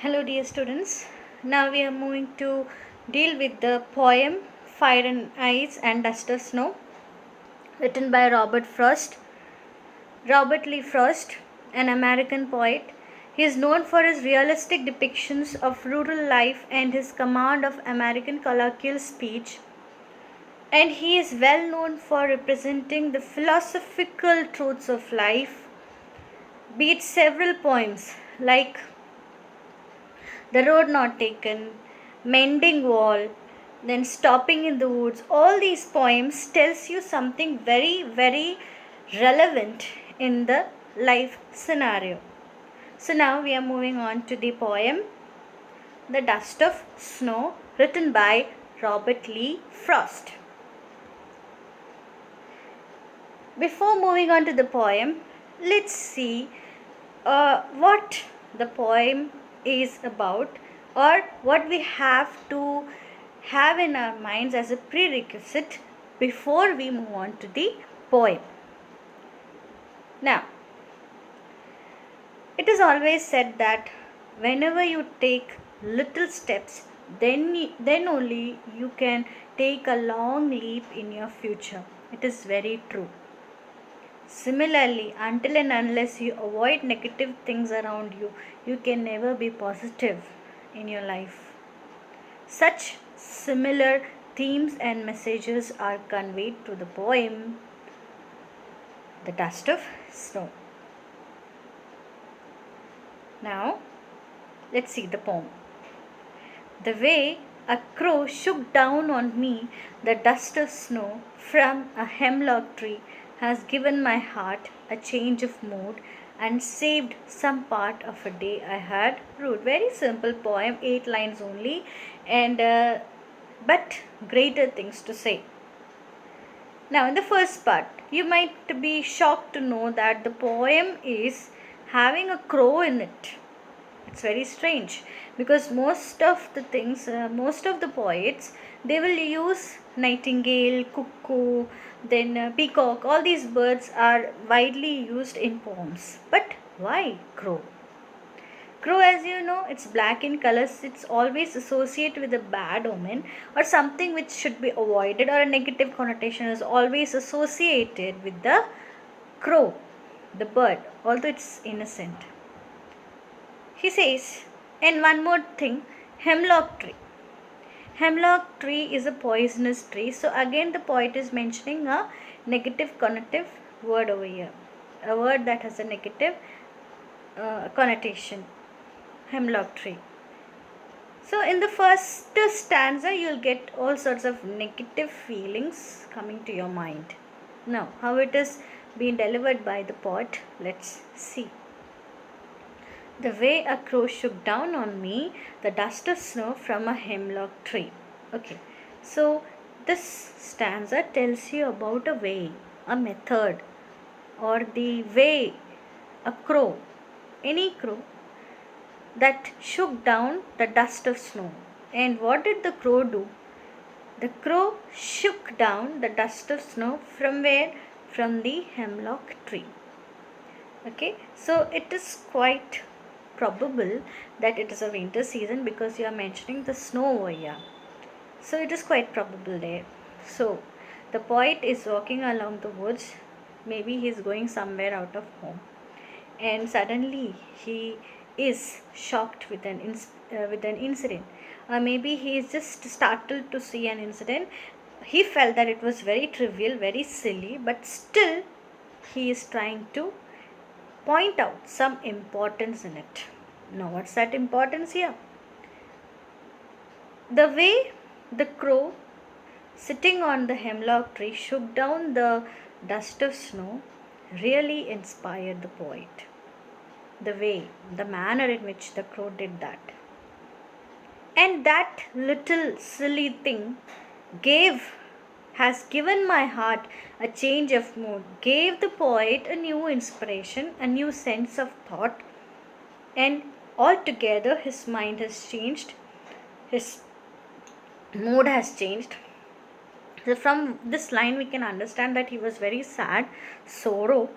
Hello, dear students. Now we are moving to deal with the poem Fire and Ice and Dust of Snow, written by Robert Lee Frost, an American poet. He is known for his realistic depictions of rural life and his command of American colloquial speech, and he is well known for representing the philosophical truths of life, be it several poems like The Road Not Taken, Mending Wall, then Stopping in the Woods. All these poems tells you something very, very relevant in the life scenario. So now we are moving on to the poem The Dust of Snow, written by Robert Lee Frost. Before moving on to the poem, let's see what the poem is about, or what we have to have in our minds as a prerequisite before we move on to the poem. Now, it is always said that whenever you take little steps, then only you can take a long leap in your future. It is very true. Similarly, until and unless you avoid negative things around you, you can never be positive in your life. Such similar themes and messages are conveyed through the poem The Dust of Snow. Now, let's see the poem. The way a crow shook down on me the dust of snow from a hemlock tree has given my heart a change of mood and saved some part of a day I had rued. Very simple poem, 8 lines only, and but greater things to say. Now, in the first part, you might be shocked to know that the poem is having a crow in it. It's very strange because most of the poets, they will use nightingale, cuckoo, then peacock. All these birds are widely used in poems. But why crow? Crow, as you know, it's black in colors. It's always associated with a bad omen or something which should be avoided, or a negative connotation is always associated with the crow, the bird, although it's innocent. He says, and one more thing, hemlock tree. Hemlock tree is a poisonous tree. So again the poet is mentioning a negative connotative word over here. A word that has a negative connotation. Hemlock tree. So in the first stanza you'll get all sorts of negative feelings coming to your mind. Now how it is being delivered by the poet, let's see. The way a crow shook down on me the dust of snow from a hemlock tree. Okay, so this stanza tells you about a way, a method, or the way a crow, any crow, that shook down the dust of snow. And what did the crow do? The crow shook down the dust of snow from where? From the hemlock tree. Okay, so it is quite probable that it is a winter season because you are mentioning the snow over here. So it is quite probable there. So the poet is walking along the woods. Maybe he is going somewhere out of home, and suddenly he is shocked with an incident. Maybe he is just startled to see an incident. He felt that it was very trivial, very silly, but still he is trying to point out some importance in it. Now, what's that importance here? The way the crow sitting on the hemlock tree shook down the dust of snow really inspired the poet. The way, the manner in which the crow did that. And that little silly thing has given my heart a change of mood, gave the poet a new inspiration, a new sense of thought, and altogether his mind has changed, his mood has changed. So from this line we can understand that he was very sad, sorrow,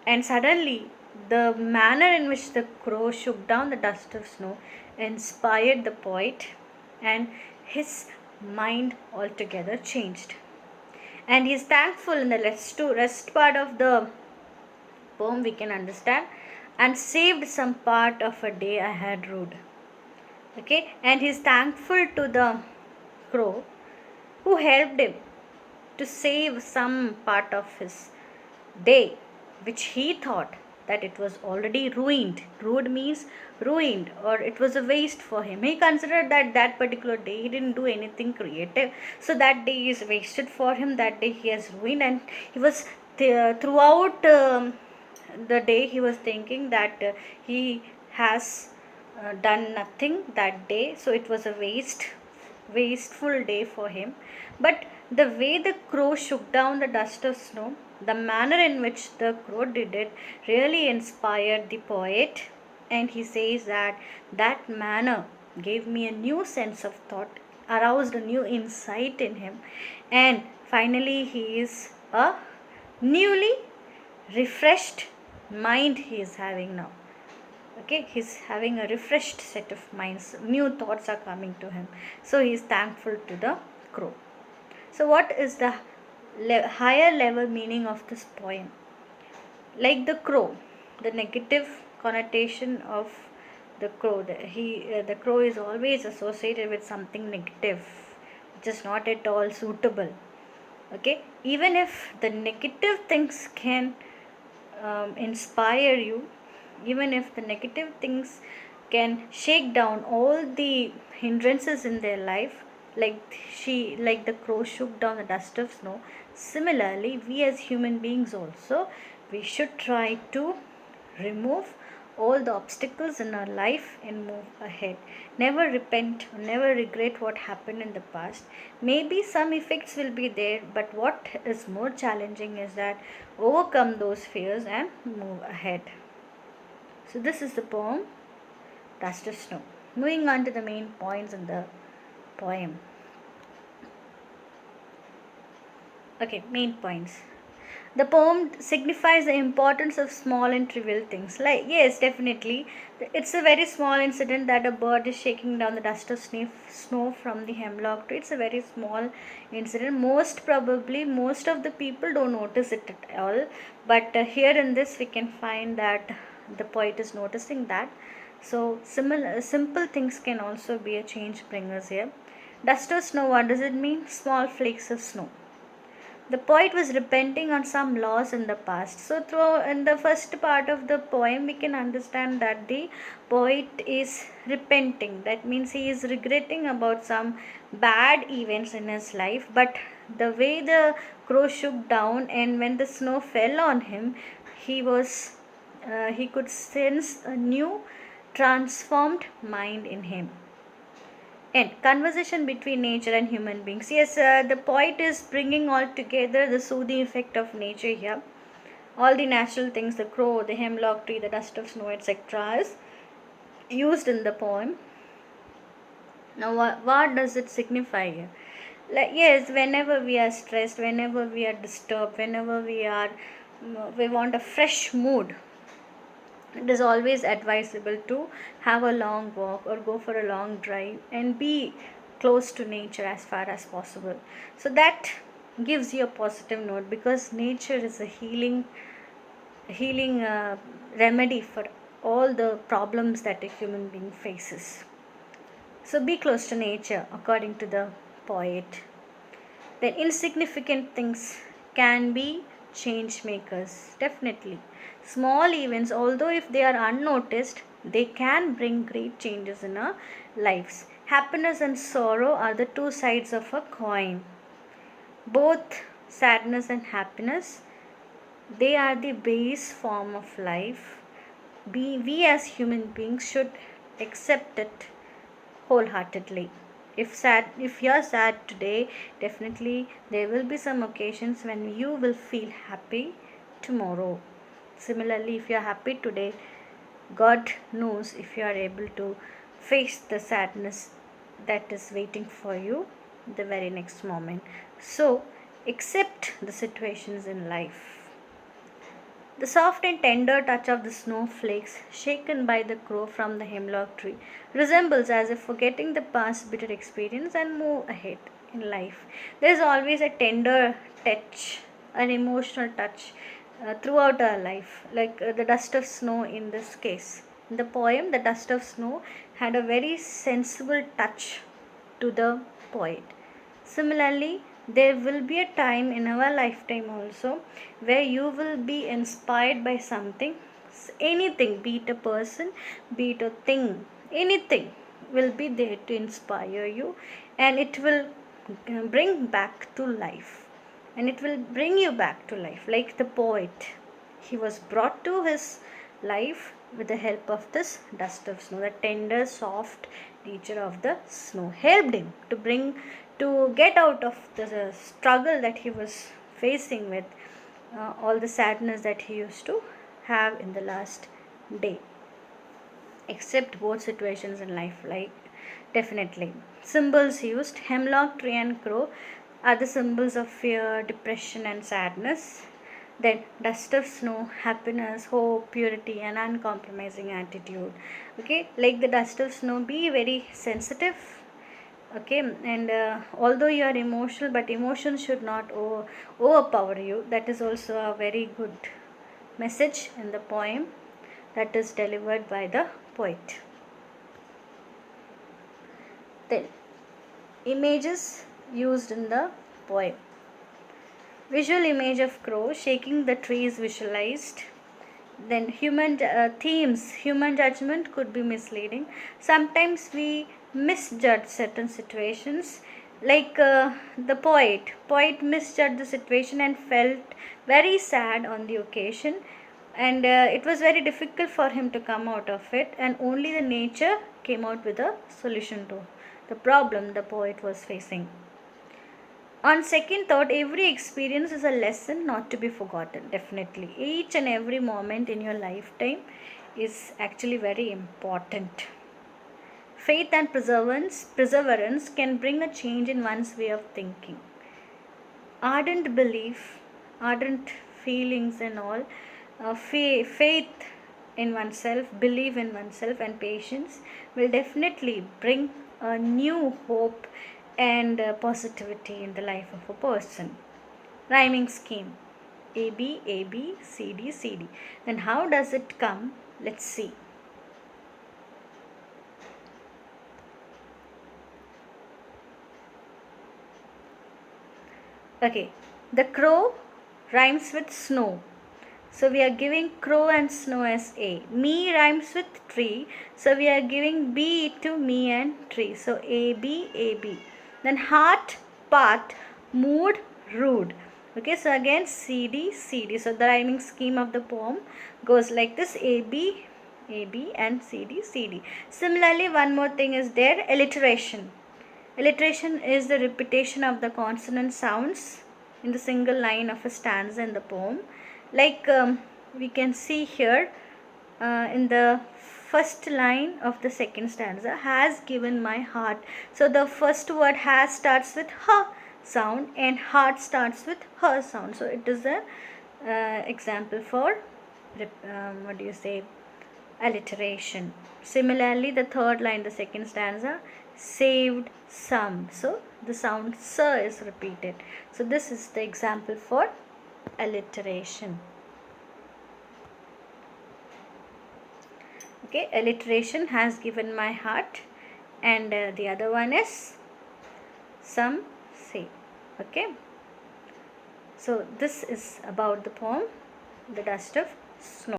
and suddenly The manner in which the crow shook down the dust of snow inspired the poet, and his mind altogether changed. And he is thankful in the rest part of the poem, we can understand, and saved some part of a day I had rued. Okay, and he is thankful to the crow who helped him to save some part of his day, which he thought that it was already ruined. Ruined means ruined, or it was a waste for him. He considered that that particular day he didn't do anything creative, so that day is wasted for him. That day he has ruined, and he was throughout the day he was thinking that he has done nothing that day, so it was a wasteful day for him. But the way the crow shook down the dust of snow, the manner in which the crow did it, really inspired the poet, and he says that that manner gave me a new sense of thought, aroused a new insight in him, and finally he is a newly refreshed mind he is having now. Okay, he's having a refreshed set of minds, new thoughts are coming to him, so he is thankful to the crow. So what is the higher level meaning of this poem? Like the crow, the negative connotation of the crow, the crow is always associated with something negative, which is not at all suitable. Okay, even if the negative things can inspire you, even if the negative things can shake down all the hindrances in their life, like the crow shook down the dust of snow, similarly we as human beings also, we should try to remove all the obstacles in our life and move ahead. Never repent, never regret what happened in the past. Maybe some effects will be there, but what is more challenging is that overcome those fears and move ahead. So, this is the poem Dust of Snow. Moving on to the main points in the poem. Okay, main points. The poem signifies the importance of small and trivial things. Like, yes, definitely, it's a very small incident that a bird is shaking down the dust of snow from the hemlock tree. It's a very small incident. Most probably, most of the people don't notice it at all. But here in this, we can find that the poet is noticing that. So, simple things can also be a change bringers here. Dust of snow, what does it mean? Small flakes of snow. The poet was repenting on some loss in the past. So, through in the first part of the poem, we can understand that the poet is repenting. That means he is regretting about some bad events in his life. But the way the crow shook down and when the snow fell on him, he could sense a new transformed mind in him. And conversation between nature and human beings. Yes, the poet is bringing all together the soothing effect of nature here. All the natural things, the crow, the hemlock tree, the dust of snow, etc., is used in the poem. Now, what does it signify here? Like, yes, whenever we are stressed, whenever we are disturbed, whenever we want a fresh mood, it is always advisable to have a long walk or go for a long drive and be close to nature as far as possible. So that gives you a positive note, because nature is a healing remedy for all the problems that a human being faces. So be close to nature, according to the poet. Then insignificant things can be change makers, definitely. Small events, although if they are unnoticed, they can bring great changes in our lives. Happiness and sorrow are the two sides of a coin. Both sadness and happiness, they are the base form of life. We as human beings should accept it wholeheartedly. If you're sad today, definitely there will be some occasions when you will feel happy tomorrow. Similarly, if you're happy today, God knows if you are able to face the sadness that is waiting for you the very next moment. So accept the situations in life. The soft and tender touch of the snowflakes, shaken by the crow from the hemlock tree, resembles as if forgetting the past bitter experience and move ahead in life. There is always a tender touch, an emotional touch throughout our life, like the dust of snow in this case. In the poem, the dust of snow had a very sensible touch to the poet. Similarly, there will be a time in our lifetime also where you will be inspired by something, anything, be it a person, be it a thing, anything will be there to inspire you, and it will bring back to life, and it will bring you back to life like the poet. He was brought to his life with the help of this dust of snow. The tender, soft nature of the snow helped him to get out of the struggle that he was facing with, all the sadness that he used to have in the last day. Except both situations in life, like definitely. Symbols used: hemlock tree and crow are the symbols of fear, depression, and sadness. Then dust of snow, happiness, hope, purity, and uncompromising attitude. Okay, like the dust of snow, be very sensitive. Okay, and although you are emotional, but emotions should not overpower you. That is also a very good message in the poem that is delivered by the poet. Then, images used in the poem. Visual image of crow shaking the tree is visualized. Then human judgment could be misleading. Sometimes we misjudge certain situations, like the poet misjudged the situation and felt very sad on the occasion, and it was very difficult for him to come out of it, and only the nature came out with a solution to the problem the poet was facing. On second thought, every experience is a lesson not to be forgotten. Definitely, each and every moment in your lifetime is actually very important. Faith and perseverance can bring a change in one's way of thinking. Ardent belief, ardent feelings and all, faith in oneself, belief in oneself, and patience will definitely bring a new hope and positivity in the life of a person. Rhyming scheme: A B A B C D C D. Then how does it come? Let's see. Okay, the crow rhymes with snow. So we are giving crow and snow as A. Me rhymes with tree. So we are giving B to me and tree. So A B A B. Then heart, part, mood, rude. Okay, so again C D C D. So the rhyming scheme of the poem goes like this: A B and C D C D. Similarly, one more thing is there: alliteration. Alliteration is the repetition of the consonant sounds in the single line of a stanza in the poem. Like we can see here in the first line of the second stanza, has given my heart. So the first word has starts with ha sound and heart starts with her sound. So it is a example for what do you say, alliteration. Similarly, the third line, the second stanza, saved some. So the sound sir is repeated. So this is the example for alliteration. Okay, alliteration: has given my heart, and the other one is some say. Okay, so this is about the poem The Dust of Snow.